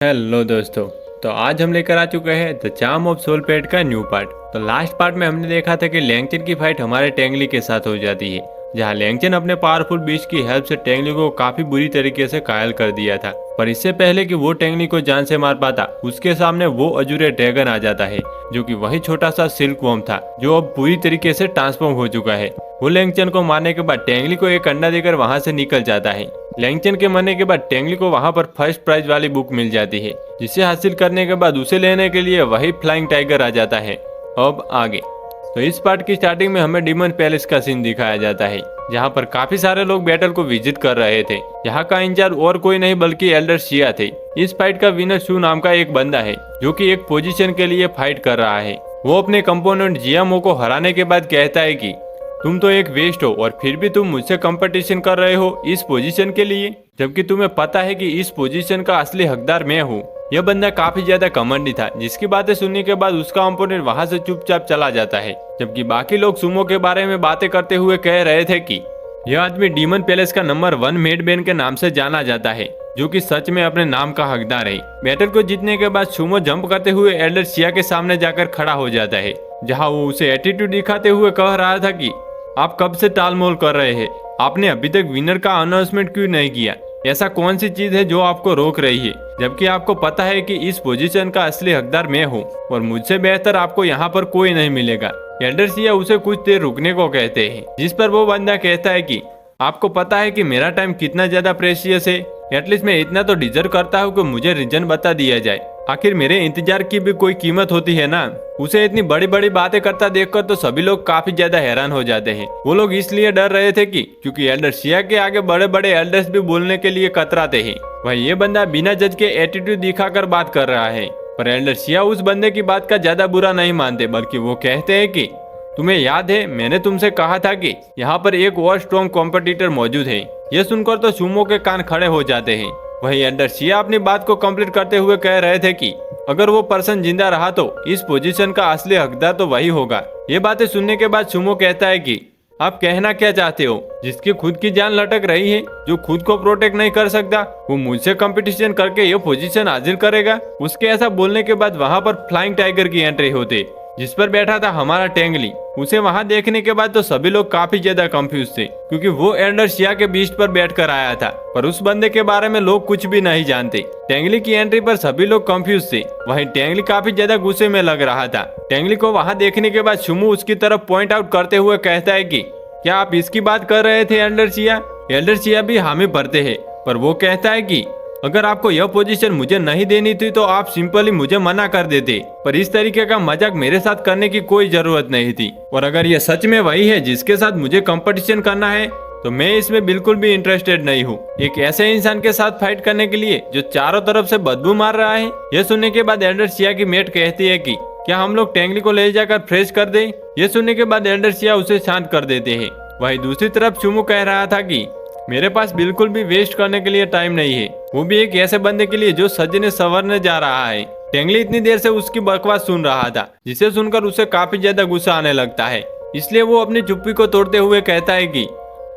Hello दोस्तों। तो आज हम लेकर आ चुके हैं द चार्म ऑफ सोल पेट का न्यू पार्ट। तो लास्ट पार्ट में हमने देखा था कि लैंगचन की फाइट हमारे टेंगली के साथ हो जाती है, जहां लैंगचन अपने पावरफुल बीस्ट की हेल्प से टेंगली को काफी बुरी तरीके से घायल कर दिया था। पर इससे पहले कि वो टेंगली को जान से मार पाता, उसके सामने वो अजूरे ड्रैगन आ जाता है, जो कि वही छोटा सा सिल्क वॉर्म था, जो अब पूरी तरीके से ट्रांसफॉर्म हो चुका है। वो लैंगचन को मारने के बाद टेंगली को एक अंडा देकर वहां से निकल जाता है। लैंगचन के मरने के बाद टेंगली को वहां पर फर्स्ट प्राइज वाली बुक मिल जाती है, जिसे हासिल करने के बाद उसे लेने के लिए वही फ्लाइंग टाइगर आ जाता है। अब आगे तो इस पार्ट की स्टार्टिंग में हमें डीमन पैलेस का सीन दिखाया जाता है, जहां पर काफी सारे लोग बैटल को विजिट कर रहे थे। यहाँ का इंचार्ज और कोई नहीं बल्कि एल्डर शिया थे। इस फाइट का विनर शू नाम का एक बंदा है, जो कि एक पोजीशन के लिए फाइट कर रहा है। वो अपने कंपोनेंट जियामो को हराने के बाद कहता है कि तुम तो एक वेस्ट हो और फिर भी तुम मुझसे कंपटीशन कर रहे हो इस पोजीशन के लिए, जबकि तुम्हें पता है कि इस पोजीशन का असली हकदार मैं हूँ। यह बंदा काफी ज्यादा कमांडी था, जिसकी बातें सुनने के बाद उसका ओपोनेंट वहां से चुपचाप चला जाता है, जबकि बाकी लोग सुमो के बारे में बातें करते हुए कह रहे थे कि यह आदमी डीमन पैलेस का नंबर 1 मेडमैन के नाम से जाना जाता है, जो कि सच में अपने नाम का हकदार है। बैटल को जीतने के बाद सुमो जंप करते हुए एल्डर शिया के सामने जाकर खड़ा हो जाता है, जहाँ वो उसे एटीट्यूड दिखाते हुए कह रहा था कि आप कब से टालमोल कर रहे हैं? आपने अभी तक विनर का अनाउंसमेंट क्यों नहीं किया? ऐसा कौन सी चीज है जो आपको रोक रही है, जबकि आपको पता है कि इस पोजीशन का असली हकदार मैं हूँ और मुझसे बेहतर आपको यहाँ पर कोई नहीं मिलेगा। एल्डर शिया उसे कुछ देर रुकने को कहते हैं, जिस पर वो बंदा कहता है कि आपको पता है कि मेरा टाइम कितना ज्यादा प्रेशियस है। एटलीस्ट मैं इतना तो डिजर्व करता हूँ कि मुझे रीजन बता दिया जाए। आखिर मेरे इंतजार की भी कोई कीमत होती है ना। उसे इतनी बड़ी बड़ी बातें करता देखकर तो सभी लोग काफी ज्यादा हैरान हो जाते हैं। वो लोग इसलिए डर रहे थे कि क्योंकि एल्डर शिया के आगे बड़े बड़े एल्डर्स भी बोलने के लिए कतराते हैं। वही ये बंदा बिना जज के एटीट्यूड दिखाकर बात कर रहा है, पर एल्डर शिया उस बंदे की बात का ज्यादा बुरा नहीं मानते, बल्कि वो कहते हैं कि तुम्हें याद है मैंने तुमसे कहा था कि यहाँ पर एक और स्ट्रॉन्ग कॉम्पिटिटर मौजूद है। ये सुनकर तो सुमो के कान खड़े हो जाते हैं। वही एल्डर शिया अपनी बात को कंप्लीट करते हुए कह रहे थे कि अगर वो पर्सन जिंदा रहा तो इस पोजीशन का असली हकदार तो वही होगा। ये बातें सुनने के बाद सुमो कहता है कि आप कहना क्या चाहते हो? जिसकी खुद की जान लटक रही है, जो खुद को प्रोटेक्ट नहीं कर सकता, वो मुझसे कंपटीशन करके ये पोजीशन हासिल करेगा? उसके ऐसा बोलने के बाद वहाँ पर फ्लाइंग टाइगर की एंट्री होती, जिस पर बैठा था हमारा टेंगली। उसे वहां देखने के बाद तो सभी लोग काफी ज्यादा कंफ्यूज थे, क्योंकि वो एल्डर शिया के बीस्ट पर बैठकर आया था, पर उस बंदे के बारे में लोग कुछ भी नहीं जानते। टेंगली की एंट्री पर सभी लोग कंफ्यूज थे। वहीं टेंगली काफी ज्यादा गुस्से में लग रहा था। टेंगली को वहां देखने के बाद सुमो उसकी तरफ पॉइंट आउट करते हुए कहता है कि क्या आप इसकी बात कर रहे थे एल्डर शिया? एल्डर शिया भी हामी भरते है, पर वो कहता है कि अगर आपको यह पोजीशन मुझे नहीं देनी थी तो आप सिंपली मुझे मना कर देते, पर इस तरीके का मजाक मेरे साथ करने की कोई जरूरत नहीं थी। और अगर यह सच में वही है जिसके साथ मुझे कंपटीशन करना है, तो मैं इसमें बिल्कुल भी इंटरेस्टेड नहीं हूँ। एक ऐसे इंसान के साथ फाइट करने के लिए जो चारों तरफ से बदबू मार रहा है। यह सुनने के बाद एल्डर शिया की मेट कहती है कि क्या हम लोग टेंगली को ले जाकर फ्रेश कर दें? यह सुनने के बाद एल्डर शिया उसे शांत कर देते हैं। वही दूसरी तरफ सुमो कह रहा था कि मेरे पास बिल्कुल भी वेस्ट करने के लिए टाइम नहीं है, वो भी एक ऐसे बंदे के लिए जो सजने संवरने जा रहा है। टेंगली इतनी देर से उसकी बकवास सुन रहा था, जिसे सुनकर उसे काफी ज्यादा गुस्सा आने लगता है। इसलिए वो अपनी चुप्पी को तोड़ते हुए कहता है कि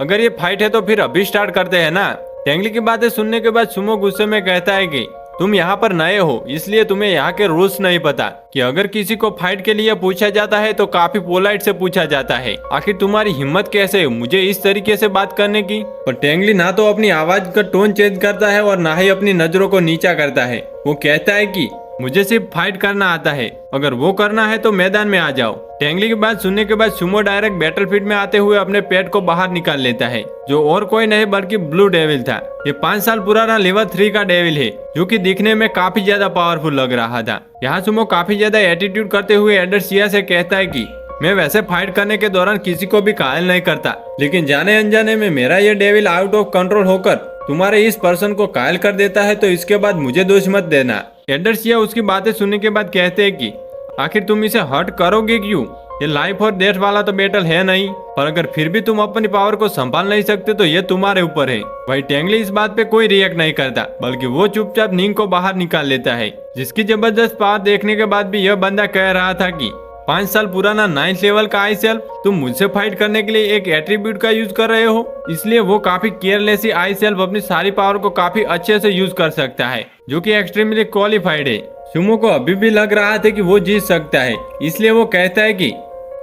अगर ये फाइट है तो फिर अभी स्टार्ट करते हैं ना। टेंगली की बातें सुनने के बाद सुमो गुस्से में कहता है कि तुम यहाँ पर नए हो, इसलिए तुम्हें यहाँ के रूल्स नहीं पता कि अगर किसी को फाइट के लिए पूछा जाता है तो काफी पोलाइट से पूछा जाता है। आखिर तुम्हारी हिम्मत कैसे है मुझे इस तरीके से बात करने की? पर टेंगली ना तो अपनी आवाज का टोन चेंज करता है और ना ही अपनी नजरों को नीचा करता है। वो कहता है कि मुझे सिर्फ फाइट करना आता है, अगर वो करना है तो मैदान में आ जाओ। टेंगली की बात सुनने के बाद सुमो डायरेक्ट बैटलफील्ड में आते हुए अपने पेट को बाहर निकाल लेता है, जो और कोई नहीं बल्कि ब्लू डेविल था। ये 5 साल पुराना लेवल 3 का डेविल है, जो कि दिखने में काफी ज्यादा पावरफुल लग रहा था। यहाँ सुमो काफी ज्यादा एटीट्यूड करते हुए एल्डर शिया से कहता है कि मैं वैसे फाइट करने के दौरान किसी को भी घायल नहीं करता, लेकिन जाने अनजाने में मेरा ये डेविल आउट ऑफ कंट्रोल होकर तुम्हारे इस पर्सन को घायल कर देता है, तो इसके बाद मुझे दोष मत देना। एल्डर शिया उसकी बातें सुनने के बाद कहते हैं कि आखिर तुम इसे हर्ट करोगे क्यों? ये लाइफ और डेथ वाला तो बैटल है नहीं, पर अगर फिर भी तुम अपनी पावर को संभाल नहीं सकते तो ये तुम्हारे ऊपर है। वही टेंगली इस बात पे कोई रिएक्ट नहीं करता, बल्कि वो चुपचाप नींग को बाहर निकाल लेता है, जिसकी जबरदस्त पावर देखने के बाद भी यह बंदा कह रहा था कि 5 साल पुराना 9th लेवल का आइस एल्फ तुम मुझसे फाइट करने के लिए एक एट्रीब्यूट का यूज कर रहे हो। इसलिए वो काफी केयरलेस आइस एल्फ अपनी सारी पावर को काफी अच्छे से यूज कर सकता है, जो कि एक्सट्रीमली क्वालिफाइड है। सुमो को अभी भी लग रहा था कि वो जीत सकता है, इसलिए वो कहता है कि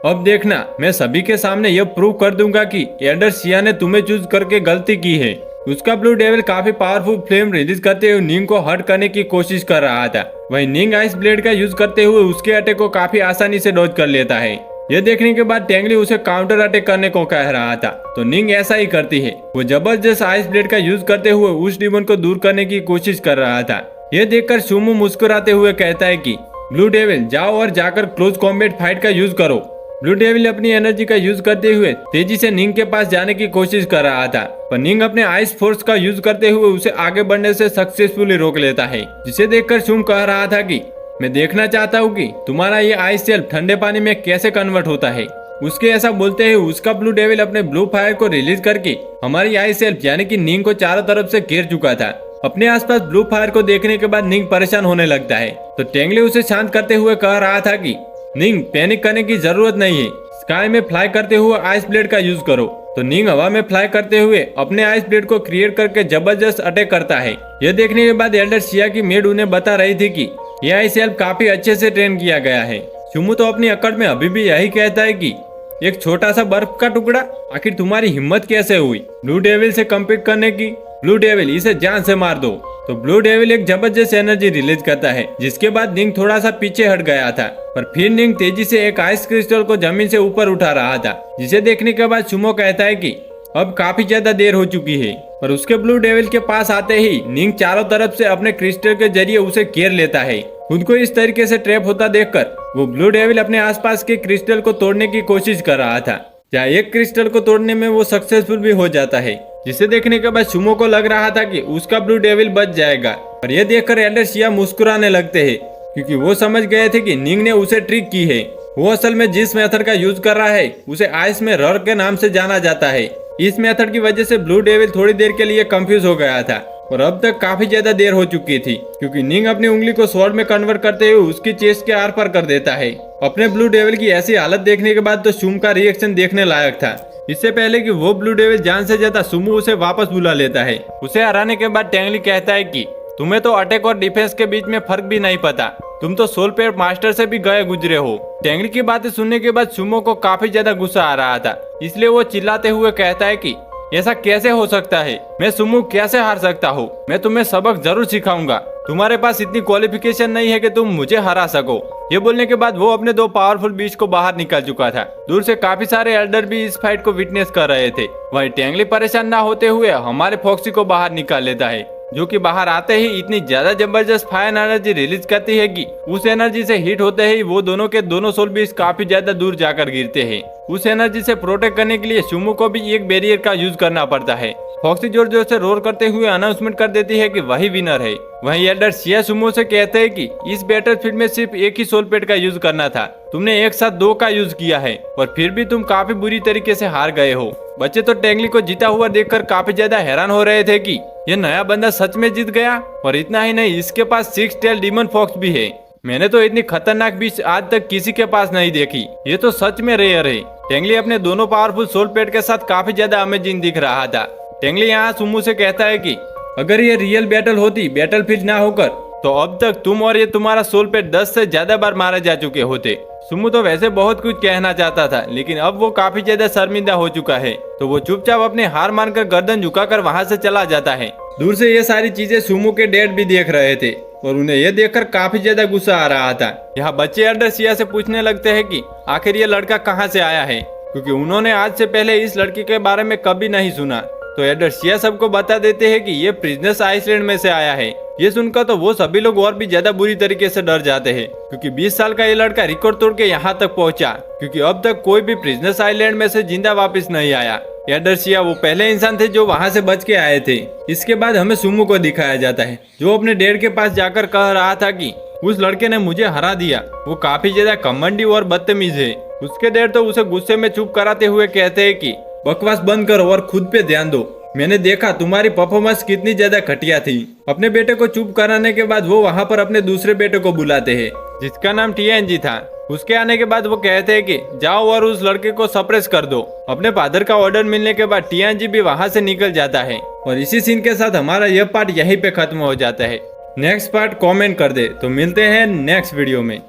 अब देखना, मैं सभी के सामने यह प्रूव कर दूंगा कि एल्डर सिया ने तुम्हें चूज करके गलती की है। उसका ब्लू डेविल काफी पावरफुल फ्लेम रिलीज करते हुए निंग को हर्ट करने की कोशिश कर रहा था। वहीं निंग आइस ब्लेड का यूज करते हुए उसके अटैक को काफी आसानी से डॉज कर लेता है। यह देखने के बाद टेंगली उसे काउंटर अटैक करने को कह रहा था, तो निंग ऐसा ही करती है। वो जबरदस्त आइस ब्लेड का यूज करते हुए उस डिमन को दूर करने की कोशिश कर रहा था। यह देखकर सुमो मुस्कुराते हुए कहता है कि ब्लू डेविल जाओ और जाकर क्लोज कॉम्बैट फाइट का यूज करो। ब्लू डेविल अपनी एनर्जी का यूज करते हुए तेजी से निंग के पास जाने की कोशिश कर रहा था, पर निंग अपने आइस फोर्स का यूज करते हुए उसे आगे बढ़ने से सक्सेसफुली रोक लेता है। जिसे देखकर सुम कह रहा था कि मैं देखना चाहता हूँ कि तुम्हारा ये आइस सेल्फ ठंडे पानी में कैसे कन्वर्ट होता है। उसके ऐसा बोलते ही उसका ब्लू डेविल अपने ब्लू फायर को रिलीज करके हमारी आइस सेल्फ यानी कि निंग को चारों तरफ से घेर चुका था। अपने आसपास ब्लू फायर को देखने के बाद निंग परेशान होने लगता है, तो टेंगली उसे शांत करते हुए कह रहा था कि निंग पैनिक करने की जरूरत नहीं है, स्काई में फ्लाई करते हुए आइस ब्लेड का यूज करो। तो निंग हवा में फ्लाई करते हुए अपने आइस ब्लेड को क्रिएट करके जबरदस्त अटैक करता है। यह देखने के बाद एल्डर सिया की मेड उन्हें बता रही थी कि यह आइस एल्फ काफी अच्छे से ट्रेन किया गया है। सुमो तो अपनी अकड़ में अभी भी यही कहता है कि एक छोटा सा बर्फ का टुकड़ा, आखिर तुम्हारी हिम्मत कैसे हुई ब्लू डेविल से कम्पीट करने की। ब्लू डेविल इसे जान से मार दो। तो ब्लू डेविल एक जबरदस्त एनर्जी रिलीज करता है, जिसके बाद निंग थोड़ा सा पीछे हट गया था, पर फिर निंग तेजी से एक आइस क्रिस्टल को जमीन से ऊपर उठा रहा था। जिसे देखने के बाद सुमो कहता है कि अब काफी ज्यादा देर हो चुकी है। पर उसके ब्लू डेविल के पास आते ही निंग चारों तरफ से अपने क्रिस्टल के जरिए उसे घेर लेता है। खुद को इस तरीके से ट्रैप होता देखकर वो ब्लू डेविल अपने आसपास के क्रिस्टल को तोड़ने की कोशिश कर रहा था, जहाँ एक क्रिस्टल को तोड़ने में वो सक्सेसफुल भी हो जाता है। जिसे देखने के बाद सुमो को लग रहा था कि उसका ब्लू डेविल बच जाएगा, पर यह देखकर एल्डर सिया मुस्कुराने लगते हैं, क्योंकि वो समझ गए थे कि निंग ने उसे ट्रिक की है। वो असल में जिस मेथड का यूज कर रहा है उसे आइस में रर के नाम से जाना जाता है। इस मेथड की वजह से ब्लू डेविल थोड़ी देर के लिए कंफ्यूज हो गया था, और अब तक काफी ज्यादा देर हो चुकी थी, क्योंकि निंग अपनी उंगली को स्वॉर्ड में कन्वर्ट करते हुए उसकी चेस्ट के आर पार कर देता है। अपने ब्लू डेविल की ऐसी हालत देखने के बाद तो सुम का रिएक्शन देखने लायक था। इससे पहले कि वो ब्लू डेविल जान से ज्यादा सुमो उसे वापस बुला लेता है। उसे हराने के बाद टेंगली कहता है कि तुम्हें तो अटैक और डिफेंस के बीच में फर्क भी नहीं पता, तुम तो सोल पेड मास्टर से भी गए गुजरे हो। टेंगली की बातें सुनने के बाद सुमो को काफी ज्यादा गुस्सा आ रहा था, इसलिए वो चिल्लाते हुए कहता है कि ऐसा कैसे हो सकता है, मैं सुमो कैसे हार सकता हूँ, मैं तुम्हें सबक जरूर सिखाऊंगा। तुम्हारे पास इतनी क्वालिफिकेशन नहीं है कि तुम मुझे हरा सको। ये बोलने के बाद वो अपने 2 पावरफुल बीस्ट को बाहर निकल चुका था। दूर से काफी सारे एल्डर भी इस फाइट को विटनेस कर रहे थे। वहीं टेंगली परेशान ना होते हुए हमारे फॉक्सी को बाहर निकाल लेता है, जो कि बाहर आते ही इतनी ज्यादा जबरदस्त फायर एनर्जी रिलीज करती है कि उस एनर्जी से हिट होते ही वो दोनों के दोनों सोल बीस्ट काफी ज्यादा दूर जाकर गिरते हैं। उस एनर्जी से प्रोटेक्ट करने के लिए सुमो को भी एक बैरियर का यूज करना पड़ता है। फॉक्सी जोर जोर से रोर करते हुए अनाउंसमेंट कर देती है कि वही विनर है। वहीं एल्डर सिया सुमो से कहते हैं कि इस बैटलफील्ड में सिर्फ एक ही सोल पेड का यूज करना था, तुमने एक साथ 2 का यूज किया है, और फिर भी तुम काफी बुरी तरीके से हार गए हो। बच्चे तो टेंगली को जीता हुआ देखकर काफी ज्यादा हैरान हो रहे थे कि ये नया बंदा सच में जीत गया। और इतना ही नहीं, इसके पास 6 टेल डीमन फॉक्स भी है। मैंने तो इतनी खतरनाक बीच आज तक किसी के पास नहीं देखी, ये तो सच में रेयर है। टेंगली अपने दोनों पावरफुल सोल पेड के साथ काफी ज्यादा अमेजिंग दिख रहा था। टेंगली यहाँ सुमो से कहता है कि अगर ये रियल बैटल होती, बैटलफील्ड ना होकर, तो अब तक तुम और ये तुम्हारा सोल पेड 10 से ज्यादा बार मारे जा चुके होते। सुमो तो वैसे बहुत कुछ कहना चाहता था, लेकिन अब वो काफी ज्यादा शर्मिंदा हो चुका है, तो वो चुपचाप अपने हार मानकर गर्दन झुकाकर वहां से चला जाता है। दूर से ये सारी चीजें सुमो के डैड भी देख रहे थे, और उन्हें यह देखकर काफी ज्यादा गुस्सा आ रहा था। यहाँ बच्चे एल्डर सिया से पूछने लगते हैं कि आखिर ये लड़का कहाँ से आया है, क्योंकि उन्होंने आज से पहले इस लड़की के बारे में कभी नहीं सुना। तो एल्डर सिया सबको बता देते हैं कि ये प्रिजनर्स आइसलैंड में से आया है। ये सुनकर तो वो सभी लोग और भी ज्यादा बुरी तरीके से डर जाते हैं, क्योंकि 20 साल का ये लड़का रिकॉर्ड तोड़ के यहाँ तक पहुंचा, क्योंकि अब तक कोई भी प्रिजनर्स आइलैंड में से जिंदा वापस नहीं आया। एल्डर सिया वो पहले इंसान थे जो वहाँ से बच के आए थे। इसके बाद हमें सुमो को दिखाया जाता है, जो अपने डैड के पास जाकर कह रहा था कि उस लड़के ने मुझे हरा दिया, वो काफी ज्यादा घमंडी और बदतमीज है। उसके डैड तो उसे गुस्से में चुप कराते हुए कहते हैं कि बकवास बंद करो और खुद पे ध्यान दो, मैंने देखा तुम्हारी परफॉर्मेंस कितनी ज्यादा घटिया थी। अपने बेटे को चुप कराने के बाद वो वहाँ पर अपने दूसरे बेटे को बुलाते हैं, जिसका नाम टीएनजी था। उसके आने के बाद वो कहते हैं कि जाओ और उस लड़के को सप्रेस कर दो। अपने फादर का ऑर्डर मिलने के बाद टियानजी भी वहां से निकल जाता है और इसी सीन के साथ हमारा यह पार्ट यहीं पे खत्म हो जाता है। नेक्स्ट पार्ट कमेंट कर दे। तो मिलते हैं नेक्स्ट वीडियो में।